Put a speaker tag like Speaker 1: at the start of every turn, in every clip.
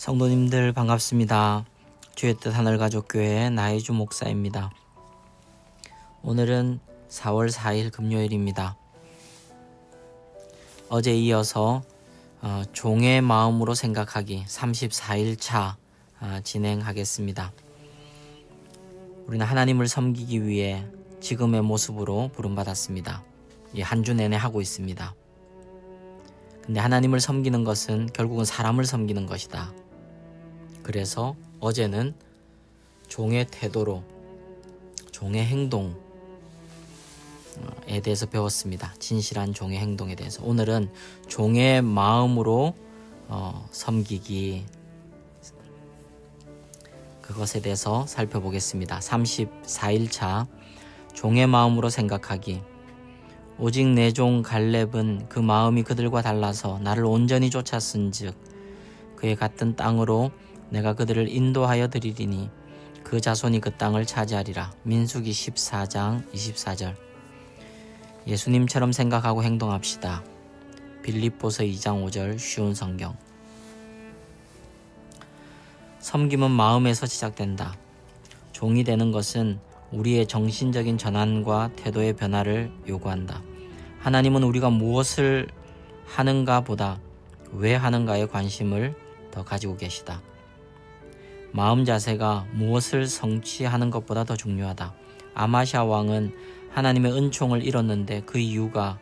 Speaker 1: 성도님들 반갑습니다. 주의 뜻 하늘가족교회 나혜주 목사입니다. 오늘은 4월 4일 금요일입니다. 어제 이어서 종의 마음으로 생각하기 34일차 진행하겠습니다. 우리는 하나님을 섬기기 위해 지금의 모습으로 부름받았습니다. 한 주 내내 하고 있습니다. 근데 하나님을 섬기는 것은 결국은 사람을 섬기는 것이다. 그래서 어제는 종의 태도로 종의 행동에 대해서 배웠습니다. 진실한 종의 행동에 대해서. 오늘은 종의 마음으로 섬기기, 그것에 대해서 살펴보겠습니다. 34일차 종의 마음으로 생각하기. 오직 내 종 갈렙은 그 마음이 그들과 달라서 나를 온전히 쫓았은즉 그의 같은 땅으로 내가 그들을 인도하여 드리리니 그 자손이 그 땅을 차지하리라. 민수기 14장 24절. 예수님처럼 생각하고 행동합시다. 빌립보서 2장 5절 쉬운 성경. 섬김은 마음에서 시작된다. 종이 되는 것은 우리의 정신적인 전환과 태도의 변화를 요구한다. 하나님은 우리가 무엇을 하는가 보다 왜 하는가에 관심을 더 가지고 계시다. 마음 자세가 무엇을 성취하는 것보다 더 중요하다. 아마샤 왕은 하나님의 은총을 잃었는데 그 이유가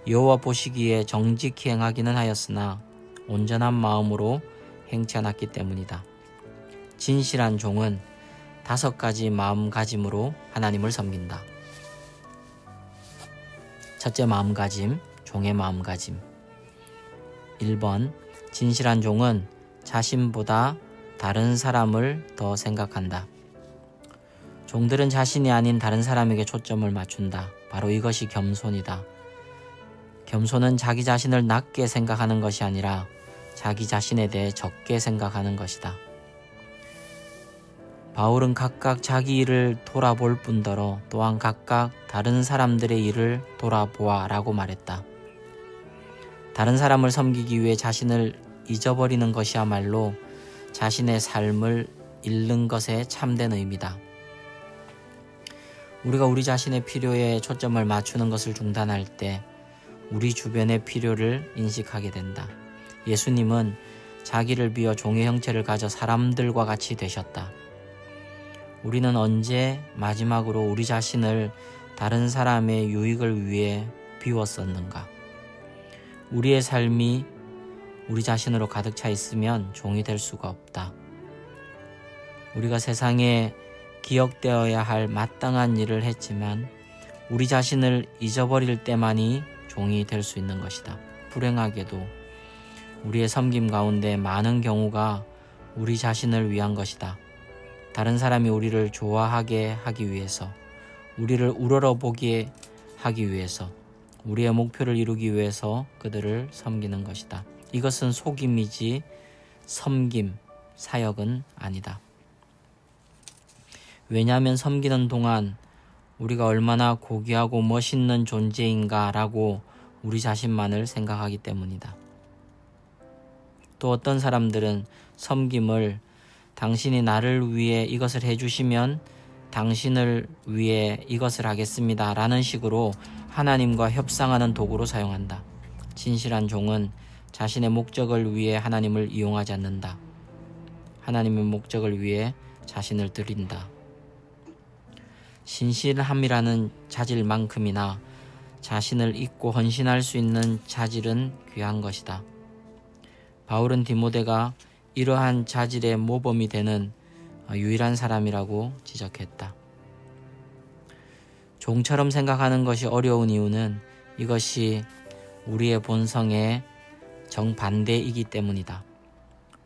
Speaker 1: 여호와 보시기에 정직히 행하기는 하였으나 온전한 마음으로 행치 않았기 때문이다. 진실한 종은 5가지 마음가짐으로 하나님을 섬긴다. 첫째 마음가짐, 종의 마음가짐. 1번, 진실한 종은 자신보다 다른 사람을 더 생각한다. 종들은 자신이 아닌 다른 사람에게 초점을 맞춘다. 바로 이것이 겸손이다. 겸손은 자기 자신을 낮게 생각하는 것이 아니라 자기 자신에 대해 적게 생각하는 것이다. 바울은 각각 자기 일을 돌아볼 뿐더러 또한 각각 다른 사람들의 일을 돌아보아 라고 말했다. 다른 사람을 섬기기 위해 자신을 잊어버리는 것이야말로 자신의 삶을 잃는 것에 참된 의미다. 우리가 우리 자신의 필요에 초점을 맞추는 것을 중단할 때 우리 주변의 필요를 인식하게 된다. 예수님은 자기를 비워 종의 형체를 가져 사람들과 같이 되셨다. 우리는 언제 마지막으로 우리 자신을 다른 사람의 유익을 위해 비웠었는가? 우리의 삶이 우리 자신으로 가득 차 있으면 종이 될 수가 없다. 우리가 세상에 기억되어야 할 마땅한 일을 했지만 우리 자신을 잊어버릴 때만이 종이 될 수 있는 것이다. 불행하게도 우리의 섬김 가운데 많은 경우가 우리 자신을 위한 것이다. 다른 사람이 우리를 좋아하게 하기 위해서, 우리를 우러러보게 하기 위해서, 우리의 목표를 이루기 위해서 그들을 섬기는 것이다. 이것은 속임이지 섬김, 사역은 아니다. 왜냐하면 섬기는 동안 우리가 얼마나 고귀하고 멋있는 존재인가라고 우리 자신만을 생각하기 때문이다. 또 어떤 사람들은 섬김을 당신이 나를 위해 이것을 해주시면 당신을 위해 이것을 하겠습니다 라는 식으로 하나님과 협상하는 도구로 사용한다. 진실한 종은 자신의 목적을 위해 하나님을 이용하지 않는다. 하나님의 목적을 위해 자신을 드린다. 신실함이라는 자질만큼이나 자신을 잊고 헌신할 수 있는 자질은 귀한 것이다. 바울은 디모데가 이러한 자질의 모범이 되는 유일한 사람이라고 지적했다. 종처럼 생각하는 것이 어려운 이유는 이것이 우리의 본성의 정반대이기 때문이다.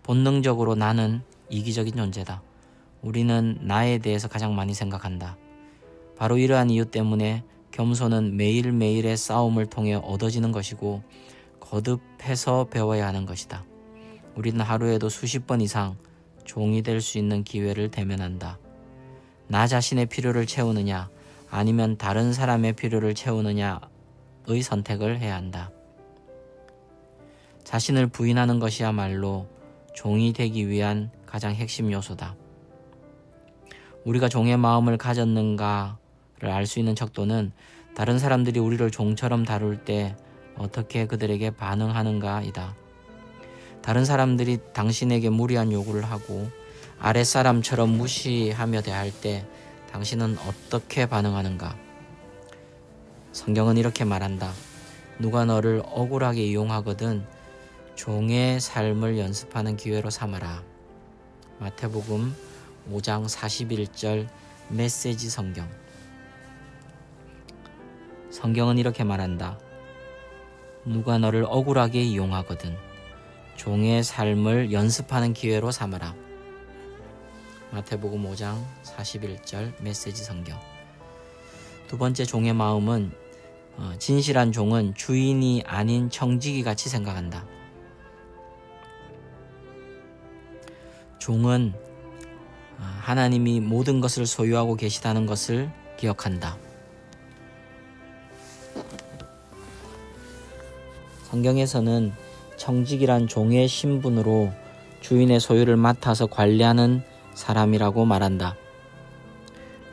Speaker 1: 본능적으로 나는 이기적인 존재다. 우리는 나에 대해서 가장 많이 생각한다. 바로 이러한 이유 때문에 겸손은 매일매일의 싸움을 통해 얻어지는 것이고 거듭해서 배워야 하는 것이다. 우리는 하루에도 수십 번 이상 종이 될 수 있는 기회를 대면한다. 나 자신의 필요를 채우느냐 아니면 다른 사람의 필요를 채우느냐의 선택을 해야 한다. 자신을 부인하는 것이야말로 종이 되기 위한 가장 핵심 요소다. 우리가 종의 마음을 가졌는가를 알 수 있는 척도는 다른 사람들이 우리를 종처럼 다룰 때 어떻게 그들에게 반응하는가이다. 다른 사람들이 당신에게 무리한 요구를 하고 아랫사람처럼 무시하며 대할 때 당신은 어떻게 반응하는가? 성경은 이렇게 말한다. 누가 너를 억울하게 이용하거든 종의 삶을 연습하는 기회로 삼아라. 마태복음 5장 41절 메시지 성경. 성경은 이렇게 말한다. 누가 너를 억울하게 이용하거든 종의 삶을 연습하는 기회로 삼아라. 마태복음 5장 41절 메시지 성경. 두 번째 종의 마음은 진실한 종은 주인이 아닌 청지기 같이 생각한다. 종은 하나님이 모든 것을 소유하고 계시다는 것을 기억한다. 성경에서는 청직이란 종의 신분으로 주인의 소유를 맡아서 관리하는 사람이라고 말한다.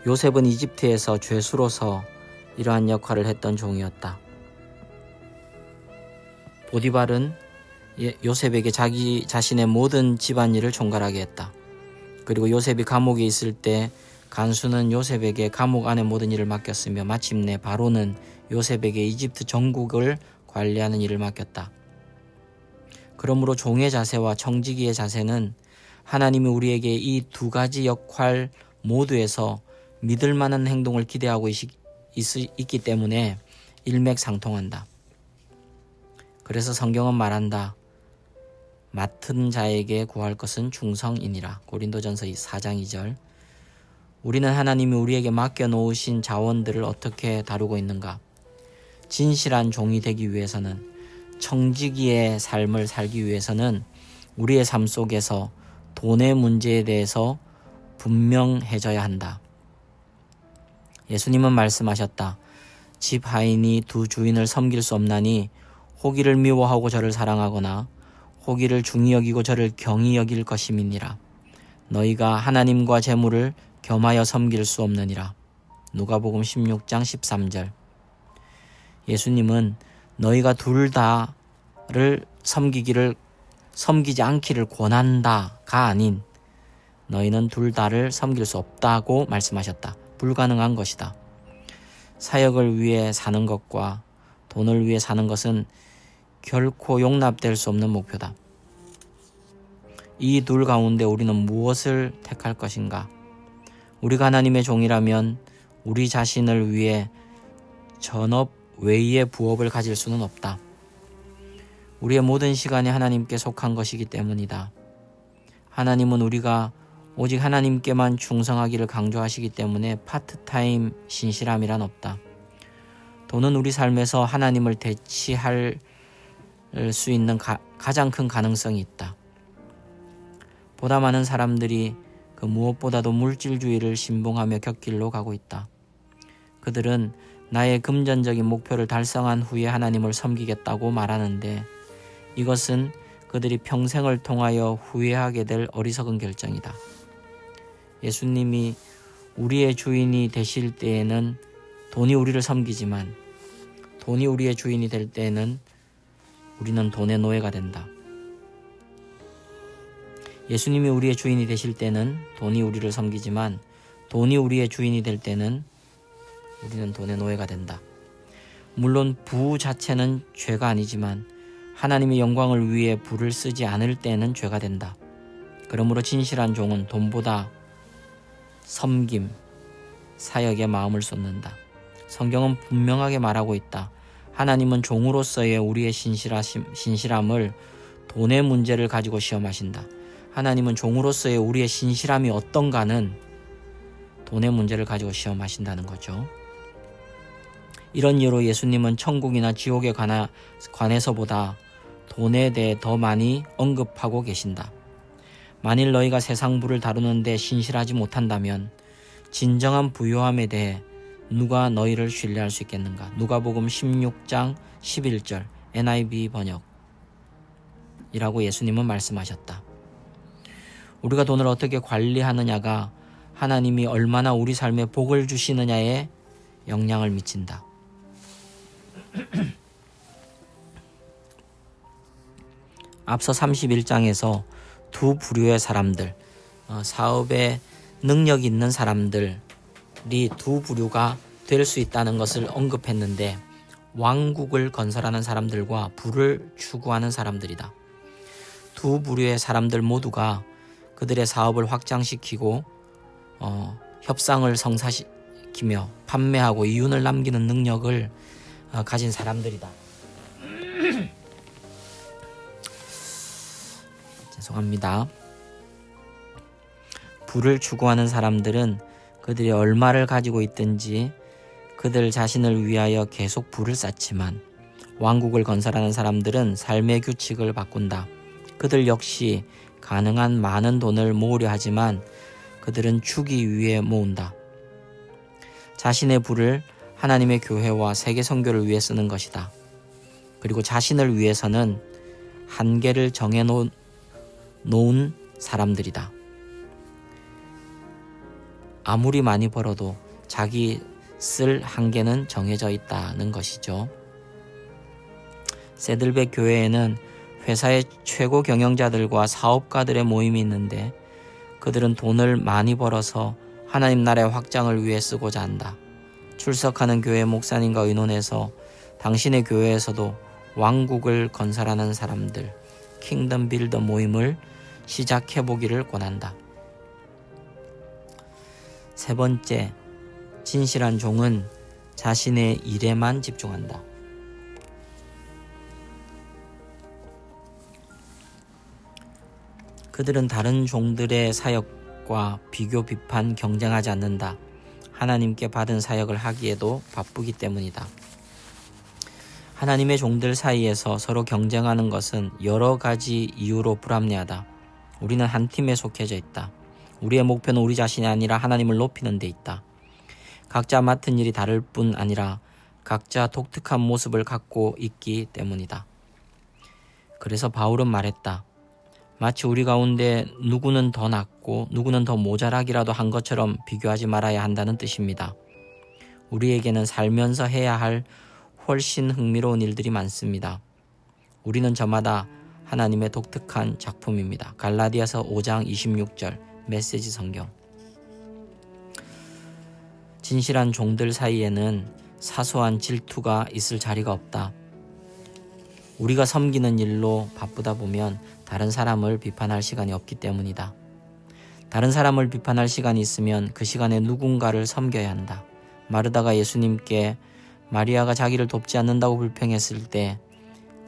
Speaker 1: 요셉은 이집트에서 죄수로서 이러한 역할을 했던 종이었다. 보디발은 요셉에게 자기 자신의 모든 집안일을 총괄하게 했다. 그리고 요셉이 감옥에 있을 때 간수는 요셉에게 감옥 안의 모든 일을 맡겼으며 마침내 바로는 요셉에게 이집트 전국을 관리하는 일을 맡겼다. 그러므로 종의 자세와 청지기의 자세는 하나님이 우리에게 이 두 가지 역할 모두에서 믿을 만한 행동을 기대하고 있기 때문에 일맥상통한다. 그래서 성경은 말한다. 맡은 자에게 구할 것은 충성이니라. 고린도전서 4장 2절. 우리는 하나님이 우리에게 맡겨놓으신 자원들을 어떻게 다루고 있는가? 진실한 종이 되기 위해서는, 청지기의 삶을 살기 위해서는 우리의 삶 속에서 돈의 문제에 대해서 분명해져야 한다. 예수님은 말씀하셨다. 집 하인이 두 주인을 섬길 수 없나니 호기를 미워하고 저를 사랑하거나 호기를 중히 여기고 저를 경히 여길 것임이니라. 너희가 하나님과 재물을 겸하여 섬길 수 없느니라. 누가복음 16장 13절. 예수님은 너희가 둘 다를 섬기지 않기를 권한다가 아닌 너희는 둘 다를 섬길 수 없다고 말씀하셨다. 불가능한 것이다. 사역을 위해 사는 것과 돈을 위해 사는 것은 결코 용납될 수 없는 목표다. 이 둘 가운데 우리는 무엇을 택할 것인가? 우리가 하나님의 종이라면 우리 자신을 위해 전업 외의 부업을 가질 수는 없다. 우리의 모든 시간이 하나님께 속한 것이기 때문이다. 하나님은 우리가 오직 하나님께만 충성하기를 강조하시기 때문에 파트타임 신실함이란 없다. 돈은 우리 삶에서 하나님을 대치할 수 있는 가장 큰 가능성이 있다. 보다 많은 사람들이 그 무엇보다도 물질주의를 신봉하며 곁길로 가고 있다. 그들은 나의 금전적인 목표를 달성한 후에 하나님을 섬기겠다고 말하는데 이것은 그들이 평생을 통하여 후회하게 될 어리석은 결정이다. 예수님이 우리의 주인이 되실 때에는 돈이 우리를 섬기지만 돈이 우리의 주인이 될 때에는 우리는 돈의 노예가 된다. 예수님이 우리의 주인이 되실 때는 돈이 우리를 섬기지만 돈이 우리의 주인이 될 때는 우리는 돈의 노예가 된다. 물론 부 자체는 죄가 아니지만 하나님의 영광을 위해 부를 쓰지 않을 때는 죄가 된다. 그러므로 진실한 종은 돈보다 섬김, 사역에 마음을 쏟는다. 성경은 분명하게 말하고 있다. 하나님은 종으로서의 우리의 신실함을 돈의 문제를 가지고 시험하신다. 하나님은 종으로서의 우리의 신실함이 어떤가는 돈의 문제를 가지고 시험하신다는 거죠. 이런 이유로 예수님은 천국이나 지옥에 관해서보다 돈에 대해 더 많이 언급하고 계신다. 만일 너희가 세상 부를 다루는데 신실하지 못한다면 진정한 부요함에 대해 누가 너희를 신뢰할 수 있겠는가? 누가복음 16장 11절 NIV 번역이라고 예수님은 말씀하셨다. 우리가 돈을 어떻게 관리하느냐가 하나님이 얼마나 우리 삶에 복을 주시느냐에 영향을 미친다. 앞서 31장에서 두 부류의 사람들, 사업에 능력 있는 사람들이 두 부류가 될 수 있다는 것을 언급했는데, 왕국을 건설하는 사람들과 부를 추구하는 사람들이다. 두 부류의 사람들 모두가 그들의 사업을 확장시키고 협상을 성사시키며 판매하고 이윤을 남기는 능력을 가진 사람들이다. 죄송합니다. 부를 추구하는 사람들은 그들이 얼마를 가지고 있든지 그들 자신을 위하여 계속 부를 쌓지만, 왕국을 건설하는 사람들은 삶의 규칙을 바꾼다. 그들 역시 가능한 많은 돈을 모으려 하지만 그들은 주기 위해 모은다. 자신의 부를 하나님의 교회와 세계 선교를 위해 쓰는 것이다. 그리고 자신을 위해서는 한계를 정해놓은 사람들이다. 아무리 많이 벌어도 자기 쓸 한계는 정해져 있다는 것이죠. 새들백 교회에는 회사의 최고 경영자들과 사업가들의 모임이 있는데, 그들은 돈을 많이 벌어서 하나님 나라의 확장을 위해 쓰고자 한다. 출석하는 교회 목사님과 의논해서 당신의 교회에서도 왕국을 건설하는 사람들, 킹덤 빌더 모임을 시작해보기를 권한다. 세 번째, 진실한 종은 자신의 일에만 집중한다. 그들은 다른 종들의 사역과 비교, 비판, 경쟁하지 않는다. 하나님께 받은 사역을 하기에도 바쁘기 때문이다. 하나님의 종들 사이에서 서로 경쟁하는 것은 여러 가지 이유로 불합리하다. 우리는 한 팀에 속해져 있다. 우리의 목표는 우리 자신이 아니라 하나님을 높이는 데 있다. 각자 맡은 일이 다를 뿐 아니라 각자 독특한 모습을 갖고 있기 때문이다. 그래서 바울은 말했다. 마치 우리 가운데 누구는 더 낫고 누구는 더 모자라기라도 한 것처럼 비교하지 말아야 한다는 뜻입니다. 우리에게는 살면서 해야 할 훨씬 흥미로운 일들이 많습니다. 우리는 저마다 하나님의 독특한 작품입니다. 갈라디아서 5장 26절 메시지 성경. 진실한 종들 사이에는 사소한 질투가 있을 자리가 없다. 우리가 섬기는 일로 바쁘다 보면 다른 사람을 비판할 시간이 없기 때문이다. 다른 사람을 비판할 시간이 있으면 그 시간에 누군가를 섬겨야 한다. 마르다가 예수님께 마리아가 자기를 돕지 않는다고 불평했을 때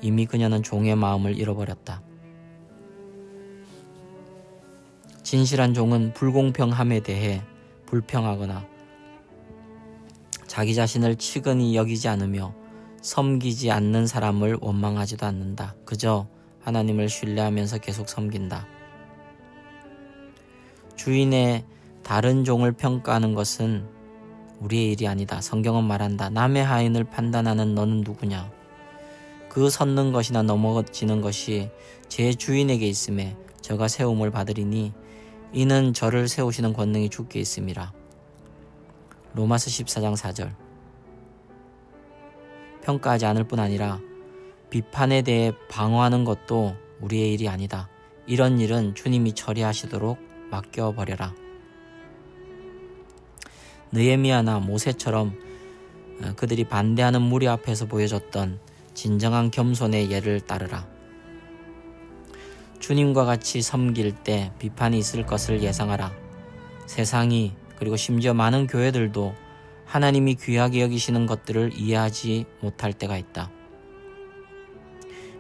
Speaker 1: 이미 그녀는 종의 마음을 잃어버렸다. 진실한 종은 불공평함에 대해 불평하거나 자기 자신을 치근히 여기지 않으며 섬기지 않는 사람을 원망하지도 않는다. 그저 하나님을 신뢰하면서 계속 섬긴다. 주인의 다른 종을 평가하는 것은 우리의 일이 아니다. 성경은 말한다. 남의 하인을 판단하는 너는 누구냐? 그 섰는 것이나 넘어지는 것이 제 주인에게 있음에 저가 세움을 받으리니 이는 저를 세우시는 권능이 주께 있음이라. 로마서 14장 4절. 평가하지 않을 뿐 아니라 비판에 대해 방어하는 것도 우리의 일이 아니다. 이런 일은 주님이 처리하시도록 맡겨버려라. 느헤미야나 모세처럼 그들이 반대하는 무리 앞에서 보여줬던 진정한 겸손의 예를 따르라. 주님과 같이 섬길 때 비판이 있을 것을 예상하라. 세상이 그리고 심지어 많은 교회들도 하나님이 귀하게 여기시는 것들을 이해하지 못할 때가 있다.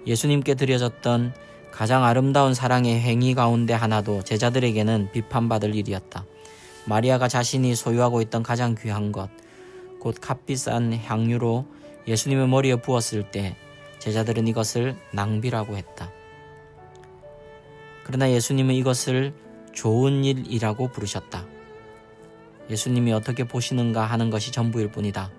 Speaker 1: 예수님께 드려졌던 가장 아름다운 사랑의 행위 가운데 하나도 제자들에게는 비판받을 일이었다. 마리아가 자신이 소유하고 있던 가장 귀한 것, 곧 값비싼 향유로 예수님의 머리에 부었을 때 제자들은 이것을 낭비라고 했다. 그러나 예수님은 이것을 좋은 일이라고 부르셨다. 예수님이 어떻게 보시는가 하는 것이 전부일 뿐이다.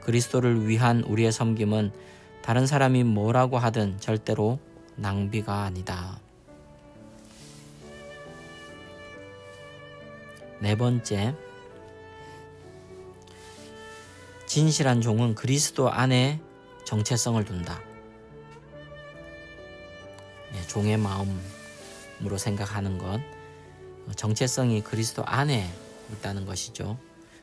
Speaker 1: 그리스도를 위한 우리의 섬김은 다른 사람이 뭐라고 하든 절대로 낭비가 아니다. 네 번째, 진실한 종은 그리스도 안에 정체성을 둔다. 종의 마음으로 생각하는 것, 정체성이 그리스도 안에 있다는 것이죠.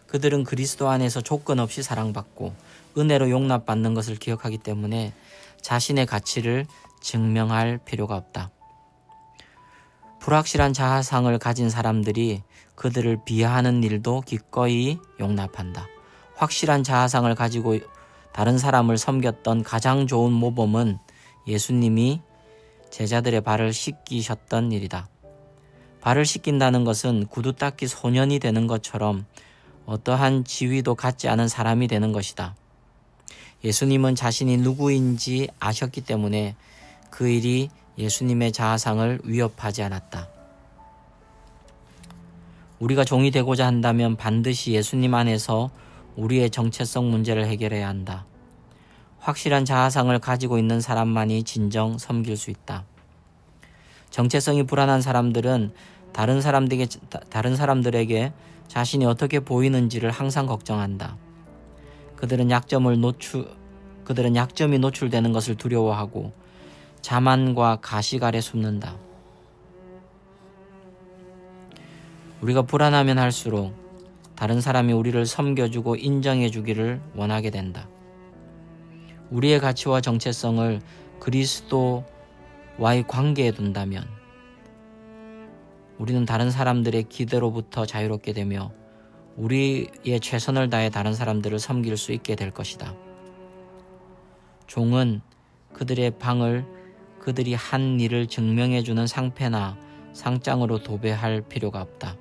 Speaker 1: 그들은 그리스도 안에서 조건 없이 사랑받고 은혜로 용납받는 것을 기억하기 때문에 자신의 가치를 증명할 필요가 없다. 불확실한 자아상을 가진 사람들이 그들을 비하하는 일도 기꺼이 용납한다. 확실한 자아상을 가지고 다른 사람을 섬겼던 가장 좋은 모범은 예수님이 제자들의 발을 씻기셨던 일이다. 발을 씻긴다는 것은 구두 닦기 소년이 되는 것처럼 어떠한 지위도 갖지 않은 사람이 되는 것이다. 예수님은 자신이 누구인지 아셨기 때문에 그 일이 예수님의 자아상을 위협하지 않았다. 우리가 종이 되고자 한다면 반드시 예수님 안에서 우리의 정체성 문제를 해결해야 한다. 확실한 자아상을 가지고 있는 사람만이 진정 섬길 수 있다. 정체성이 불안한 사람들은 다른 사람들에게 자신이 어떻게 보이는지를 항상 걱정한다. 그들은 약점이 노출되는 것을 두려워하고 자만과 가식 아래 숨는다. 우리가 불안하면 할수록 다른 사람이 우리를 섬겨주고 인정해주기를 원하게 된다. 우리의 가치와 정체성을 그리스도와의 관계에 둔다면 우리는 다른 사람들의 기대로부터 자유롭게 되며 우리의 최선을 다해 다른 사람들을 섬길 수 있게 될 것이다. 종은 그들의 방을 그들이 한 일을 증명해주는 상패나 상장으로 도배할 필요가 없다.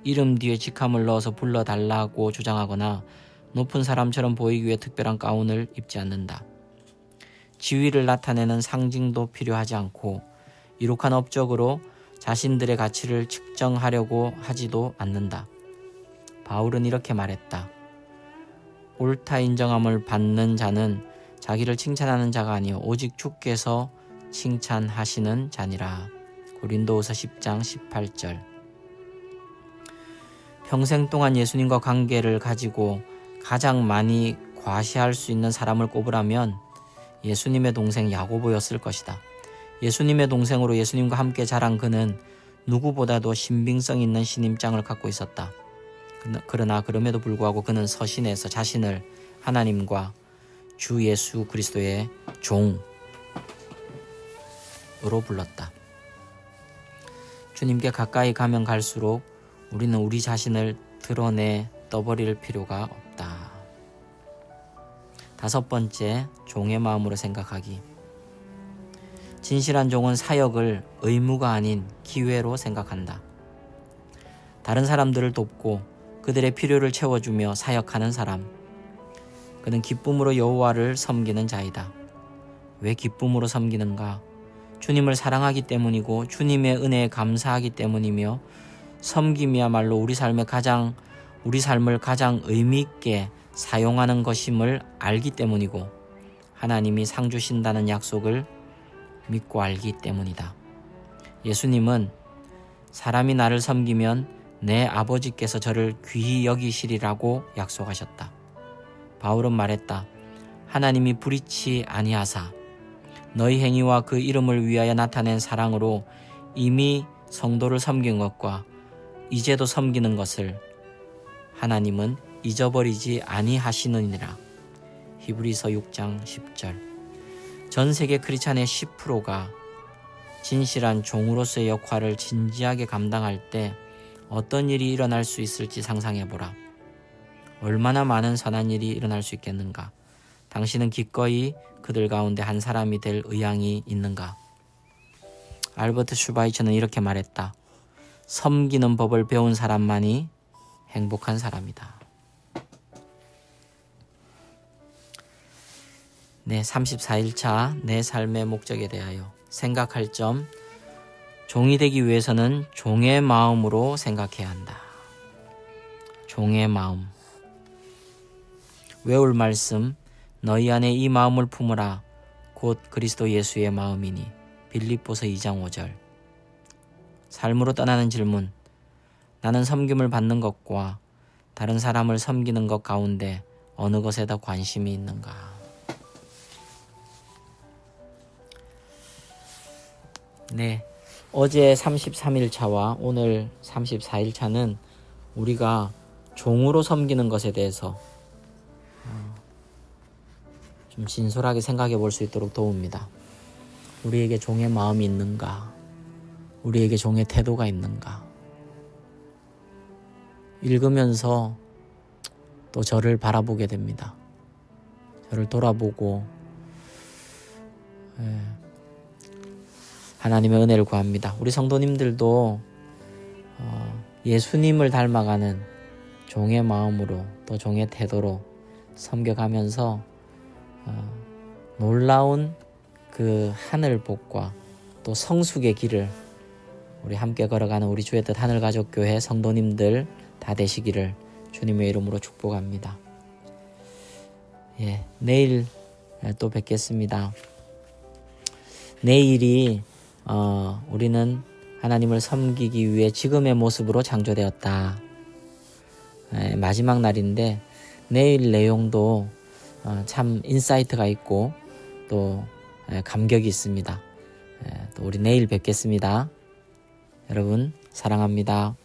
Speaker 1: 이름 뒤에 직함을 넣어서 불러달라고 주장하거나 높은 사람처럼 보이기 위해 특별한 가운을 입지 않는다. 지위를 나타내는 상징도 필요하지 않고 이룩한 업적으로 자신들의 가치를 측정하려고 하지도 않는다. 바울은 이렇게 말했다. 옳다 인정함을 받는 자는 자기를 칭찬하는 자가 아니요 오직 주께서 칭찬하시는 자니라. 고린도후서 10장 18절. 평생 동안 예수님과 관계를 가지고 가장 많이 과시할 수 있는 사람을 꼽으라면 예수님의 동생 야고보였을 것이다. 예수님의 동생으로 예수님과 함께 자란 그는 누구보다도 신빙성 있는 신임장을 갖고 있었다. 그러나 그럼에도 불구하고 그는 서신에서 자신을 하나님과 주 예수 그리스도의 종으로 불렀다. 주님께 가까이 가면 갈수록 우리는 우리 자신을 드러내 떠버릴 필요가 없다. 다섯 번째, 종의 마음으로 생각하기. 진실한 종은 사역을 의무가 아닌 기회로 생각한다. 다른 사람들을 돕고 그들의 필요를 채워주며 사역하는 사람, 그는 기쁨으로 여호와를 섬기는 자이다. 왜 기쁨으로 섬기는가? 주님을 사랑하기 때문이고 주님의 은혜에 감사하기 때문이며 섬김이야말로 우리 삶을 가장 의미 있게 사용하는 것임을 알기 때문이고 하나님이 상 주신다는 약속을 믿고 알기 때문이다. 예수님은 사람이 나를 섬기면 내 아버지께서 저를 귀히 여기시리라고 약속하셨다. 바울은 말했다. 하나님이 불의치 아니하사 너희 행위와 그 이름을 위하여 나타낸 사랑으로 이미 성도를 섬긴 것과 이제도 섬기는 것을 하나님은 잊어버리지 아니하시느니라. 히브리서 6장 10절. 전 세계 크리스찬의 10%가 진실한 종으로서의 역할을 진지하게 감당할 때 어떤 일이 일어날 수 있을지 상상해보라. 얼마나 많은 선한 일이 일어날 수 있겠는가? 당신은 기꺼이 그들 가운데 한 사람이 될 의향이 있는가? 알버트 슈바이처는 이렇게 말했다. 섬기는 법을 배운 사람만이 행복한 사람이다. 네, 34일차 내 삶의 목적에 대하여 생각할 점. 종이 되기 위해서는 종의 마음으로 생각해야 한다. 종의 마음. 외울 말씀. 너희 안에 이 마음을 품으라. 곧 그리스도 예수의 마음이니. 빌립보서 2장 5절. 삶으로 떠나는 질문. 나는 섬김을 받는 것과 다른 사람을 섬기는 것 가운데 어느 것에 더 관심이 있는가? 네, 어제 33일 차와 오늘 34일 차는 우리가 종으로 섬기는 것에 대해서 좀 진솔하게 생각해 볼 수 있도록 도웁니다. 우리에게 종의 마음이 있는가? 우리에게 종의 태도가 있는가? 읽으면서 또 저를 바라보게 됩니다. 저를 돌아보고 하나님의 은혜를 구합니다. 우리 성도님들도 예수님을 닮아가는 종의 마음으로 또 종의 태도로 섬겨가면서 놀라운 그 하늘 복과 또 성숙의 길을 우리 함께 걸어가는 우리 주의 뜻 하늘가족교회 성도님들 다 되시기를 주님의 이름으로 축복합니다. 내일 또 뵙겠습니다. 내일이 우리는 하나님을 섬기기 위해 지금의 모습으로 창조되었다. 마지막 날인데 내일 내용도 참 인사이트가 있고 또 감격이 있습니다. 또 우리 내일 뵙겠습니다. 여러분 사랑합니다.